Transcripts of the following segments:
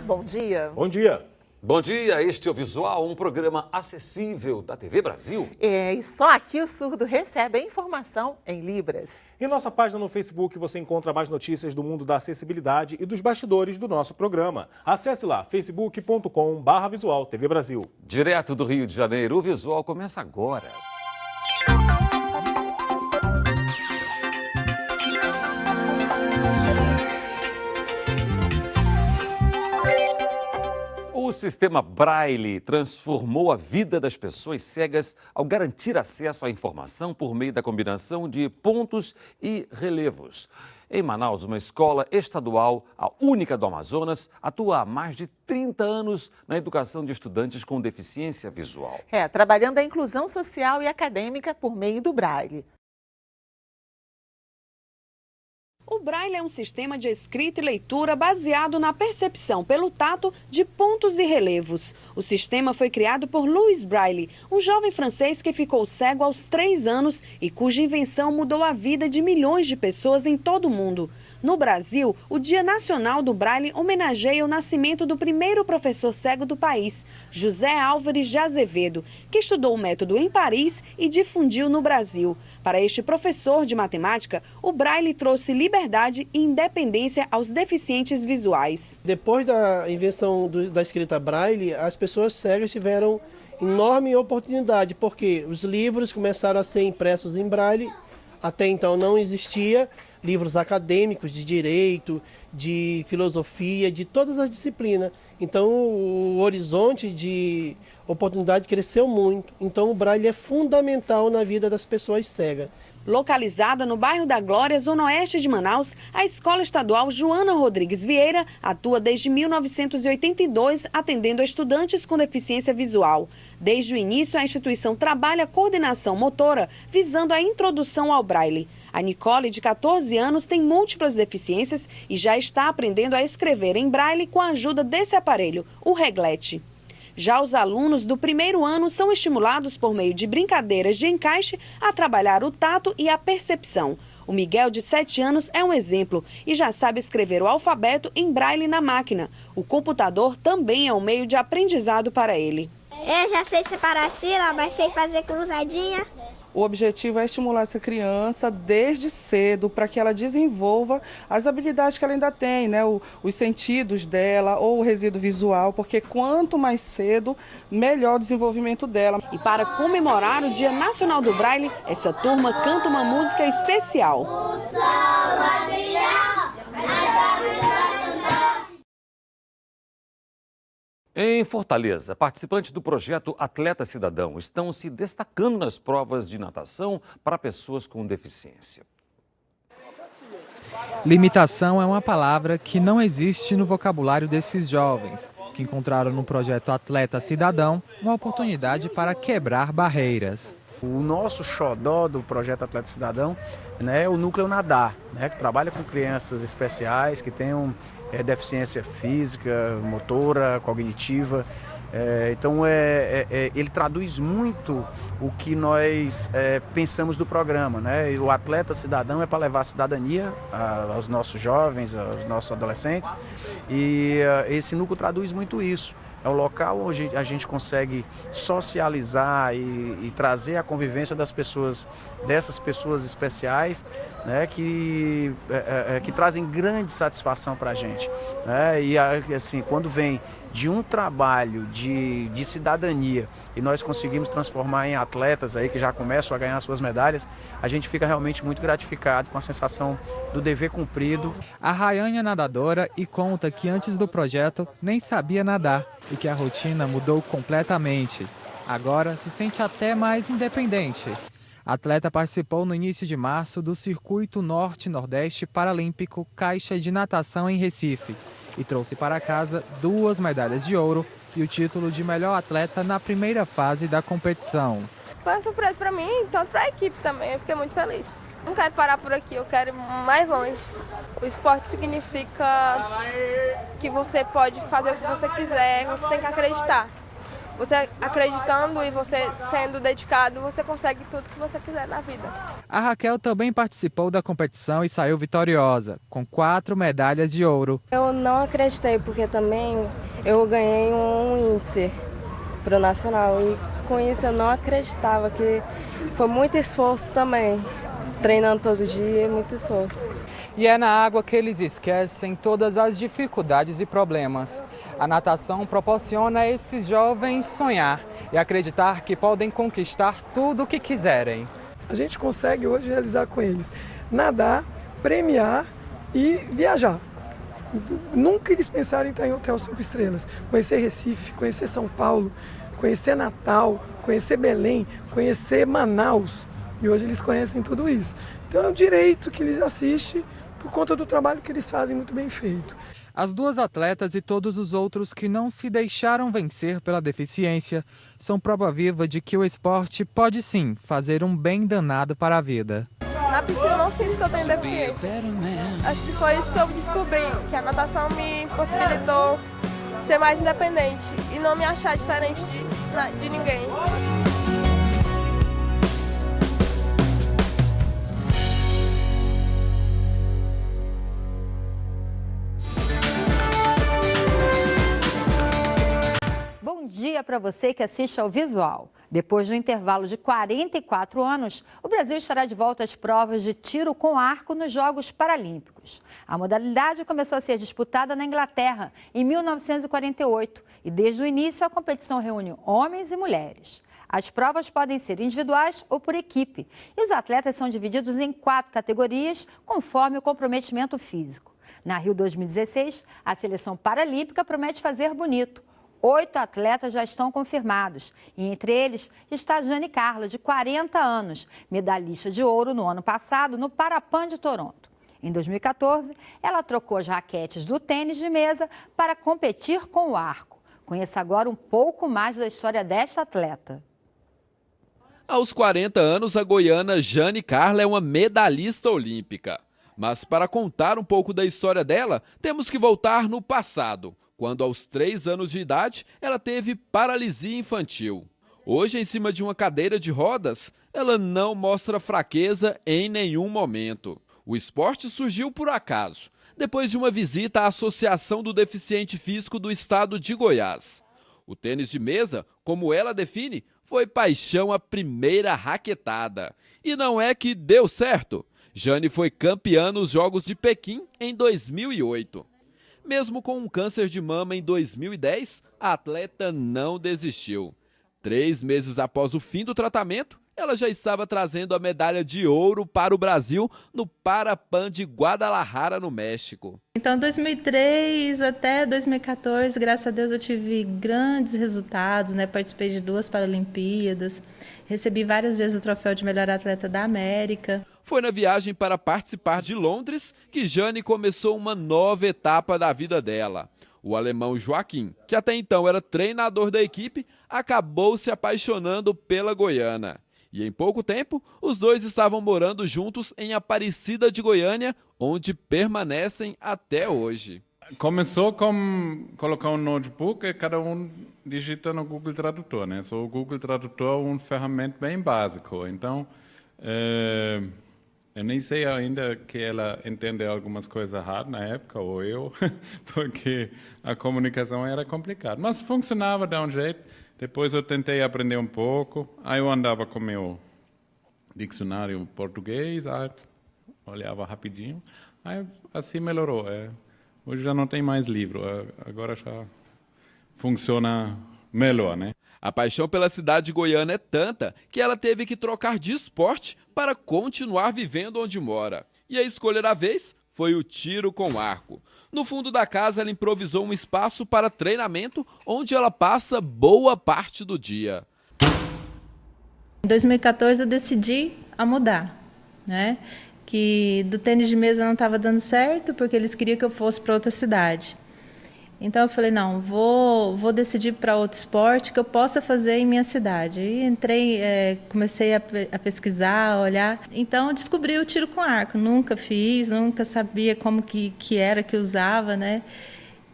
bom dia. Bom dia. Bom dia, este é o Visual, um programa acessível da TV Brasil. E só aqui o surdo recebe a informação em Libras. Em nossa página no Facebook você encontra mais notícias do mundo da acessibilidade e dos bastidores do nosso programa. Acesse lá, facebook.com/Visual TV Brasil. Direto do Rio de Janeiro, o Visual começa agora. O sistema Braille transformou a vida das pessoas cegas ao garantir acesso à informação por meio da combinação de pontos e relevos. Em Manaus, uma escola estadual, a única do Amazonas, atua há mais de 30 anos na educação de estudantes com deficiência visual. Trabalhando a inclusão social e acadêmica por meio do Braille. O Braille é um sistema de escrita e leitura baseado na percepção pelo tato de pontos e relevos. O sistema foi criado por Louis Braille, um jovem francês que ficou cego aos 3 anos e cuja invenção mudou a vida de milhões de pessoas em todo o mundo. No Brasil, o Dia Nacional do Braille homenageia o nascimento do primeiro professor cego do país, José Álvares de Azevedo, que estudou o método em Paris e difundiu no Brasil. Para este professor de matemática, o Braille trouxe liberdade e independência aos deficientes visuais. Depois da invenção da escrita Braille, as pessoas cegas tiveram enorme oportunidade, porque os livros começaram a ser impressos em Braille, até então não existia. Livros acadêmicos de direito, de filosofia, de todas as disciplinas. Então o horizonte de oportunidade cresceu muito. Então o Braille é fundamental na vida das pessoas cegas. Localizada no bairro da Glória, zona oeste de Manaus, a Escola Estadual Joana Rodrigues Vieira atua desde 1982 atendendo a estudantes com deficiência visual. Desde o início, a instituição trabalha a coordenação motora visando a introdução ao Braille. A Nicole, de 14 anos, tem múltiplas deficiências e já está aprendendo a escrever em Braille com a ajuda desse aparelho, o reglete. Já os alunos do primeiro ano são estimulados por meio de brincadeiras de encaixe a trabalhar o tato e a percepção. O Miguel, de 7 anos, é um exemplo e já sabe escrever o alfabeto em Braille na máquina. O computador também é um meio de aprendizado para ele. Eu já sei separar sílabas, sei fazer cruzadinha. O objetivo é estimular essa criança desde cedo para que ela desenvolva as habilidades que ela ainda tem, né? Os sentidos dela ou o resíduo visual, porque quanto mais cedo, melhor o desenvolvimento dela. E para comemorar o Dia Nacional do Braille, essa turma canta uma música especial. O sol vai brilhar, Em Fortaleza, participantes do projeto Atleta Cidadão estão se destacando nas provas de natação para pessoas com deficiência. Limitação é uma palavra que não existe no vocabulário desses jovens, que encontraram no projeto Atleta Cidadão uma oportunidade para quebrar barreiras. O nosso xodó do projeto Atleta Cidadão, né, é o Núcleo Nadar, né, que trabalha com crianças especiais que tenham deficiência física, motora, cognitiva. Então ele traduz muito o que nós pensamos do programa, né? O Atleta Cidadão é para levar a cidadania aos nossos jovens, aos nossos adolescentes, e esse núcleo traduz muito isso. É um local onde a gente consegue socializar e trazer a convivência dessas pessoas especiais, né, que trazem grande satisfação para a gente. Né? E assim, quando vem de um trabalho de cidadania e nós conseguimos transformar em atletas aí que já começam a ganhar suas medalhas, a gente fica realmente muito gratificado com a sensação do dever cumprido. A Rayane é nadadora e conta que antes do projeto nem sabia nadar e que a rotina mudou completamente. Agora se sente até mais independente. A atleta participou no início de março do Circuito Norte-Nordeste Paralímpico Caixa de Natação em Recife e trouxe para casa 2 medalhas de ouro e o título de melhor atleta na primeira fase da competição. Foi uma surpresa para mim e tanto para a equipe também, eu fiquei muito feliz. Não quero parar por aqui, eu quero ir mais longe. O esporte significa que você pode fazer o que você quiser, você tem que acreditar. Você acreditando e você sendo dedicado, você consegue tudo que você quiser na vida. A Raquel também participou da competição e saiu vitoriosa, com 4 medalhas de ouro. Eu não acreditei, porque também eu ganhei um índice pro nacional e com isso eu não acreditava, que foi muito esforço também, treinando todo dia, muito esforço. E é na água que eles esquecem todas as dificuldades e problemas. A natação proporciona a esses jovens sonhar e acreditar que podem conquistar tudo o que quiserem. A gente consegue hoje realizar com eles nadar, premiar e viajar. Nunca eles pensaram em estar em hotel 5 estrelas. Conhecer Recife, conhecer São Paulo, conhecer Natal, conhecer Belém, conhecer Manaus. E hoje eles conhecem tudo isso. Então é um direito que eles assistem por conta do trabalho que eles fazem muito bem feito. As 2 atletas e todos os outros que não se deixaram vencer pela deficiência são prova viva de que o esporte pode sim fazer um bem danado para a vida. Na piscina eu não sinto que eu tenho deficiência. Acho que foi isso que eu descobri, que a natação me possibilitou ser mais independente e não me achar diferente de ninguém. Bom dia para você que assiste ao Visual. Depois do intervalo de 44 anos, o Brasil estará de volta às provas de tiro com arco nos Jogos Paralímpicos. A modalidade começou a ser disputada na Inglaterra em 1948 e desde o início a competição reúne homens e mulheres. As provas podem ser individuais ou por equipe e os atletas são divididos em 4 categorias conforme o comprometimento físico. Na Rio 2016, a seleção paralímpica promete fazer bonito. 8 atletas já estão confirmados e entre eles está Jane Carla, de 40 anos, medalhista de ouro no ano passado no Parapan de Toronto. Em 2014, ela trocou as raquetes do tênis de mesa para competir com o arco. Conheça agora um pouco mais da história desta atleta. Aos 40 anos, a goiana Jane Carla é uma medalhista olímpica. Mas para contar um pouco da história dela, temos que voltar no passado, quando aos 3 anos de idade ela teve paralisia infantil. Hoje, em cima de uma cadeira de rodas, ela não mostra fraqueza em nenhum momento. O esporte surgiu por acaso, depois de uma visita à Associação do Deficiente Físico do Estado de Goiás. O tênis de mesa, como ela define, foi paixão à primeira raquetada. E não é que deu certo. Jane foi campeã nos Jogos de Pequim em 2008. Mesmo com um câncer de mama em 2010, a atleta não desistiu. 3 meses após o fim do tratamento, ela já estava trazendo a medalha de ouro para o Brasil no Parapan de Guadalajara, no México. Então, 2003 até 2014, graças a Deus, eu tive grandes resultados, né? Participei de 2 Paralimpíadas, recebi várias vezes o troféu de melhor atleta da América. Foi na viagem para participar de Londres que Jane começou uma nova etapa da vida dela. O alemão Joaquim, que até então era treinador da equipe, acabou se apaixonando pela goiana. E em pouco tempo, os dois estavam morando juntos em Aparecida de Goiânia, onde permanecem até hoje. Começou com colocar um notebook e cada um digita no Google Tradutor, né? O Google Tradutor é uma ferramenta bem básica. Então, eu nem sei ainda que ela entende algumas coisas erradas na época, ou eu, porque a comunicação era complicada. Mas funcionava de um jeito. Depois eu tentei aprender um pouco. Aí eu andava com meu dicionário português, aí olhava rapidinho. Aí assim melhorou. Hoje já não tem mais livro, agora já funciona melhor, né? A paixão pela cidade goiana é tanta que ela teve que trocar de esporte para continuar vivendo onde mora. E a escolha da vez foi o tiro com arco. No fundo da casa, ela improvisou um espaço para treinamento, onde ela passa boa parte do dia. Em 2014, eu decidi a mudar, né? Que do tênis de mesa não estava dando certo, porque eles queriam que eu fosse para outra cidade. Então eu falei, não, vou decidir para outro esporte que eu possa fazer em minha cidade. E entrei, comecei a pesquisar, a olhar. Então eu descobri o tiro com arco. Nunca fiz, nunca sabia como que era que usava, né?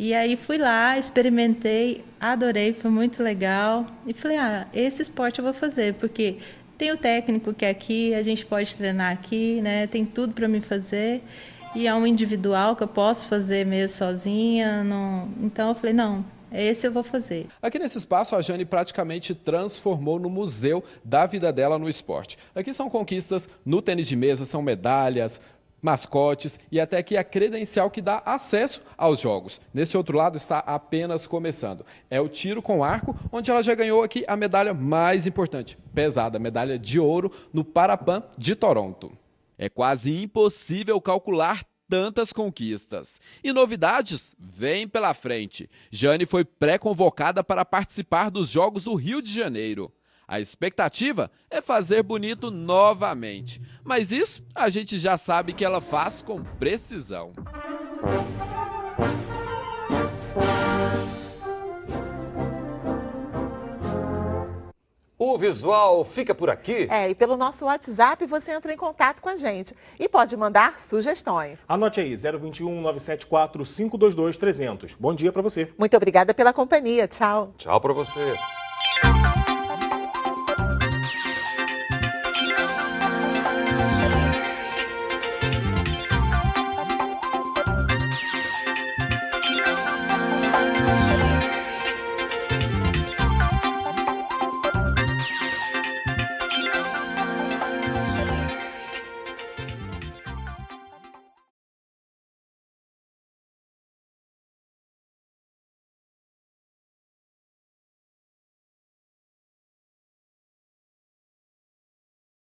E aí fui lá, experimentei, adorei, foi muito legal. E falei, esse esporte eu vou fazer, porque tem o técnico que é aqui, a gente pode treinar aqui, né? Tem tudo para mim fazer. E é um individual que eu posso fazer mesmo sozinha. Então eu falei, não, esse eu vou fazer. Aqui nesse espaço, a Jane praticamente transformou no museu da vida dela no esporte. Aqui são conquistas no tênis de mesa, são medalhas, mascotes e até aqui a credencial que dá acesso aos jogos. Nesse outro lado está apenas começando. É o tiro com arco, onde ela já ganhou aqui a medalha mais importante, pesada, medalha de ouro no Parapan de Toronto. É quase impossível calcular tantas conquistas. E novidades vêm pela frente. Jane foi pré-convocada para participar dos Jogos do Rio de Janeiro. A expectativa é fazer bonito novamente, mas isso a gente já sabe que ela faz com precisão. O Visual fica por aqui. E pelo nosso WhatsApp você entra em contato com a gente e pode mandar sugestões. Anote aí, 021 974 522 300. Bom dia para você. Muito obrigada pela companhia. Tchau. Tchau para você.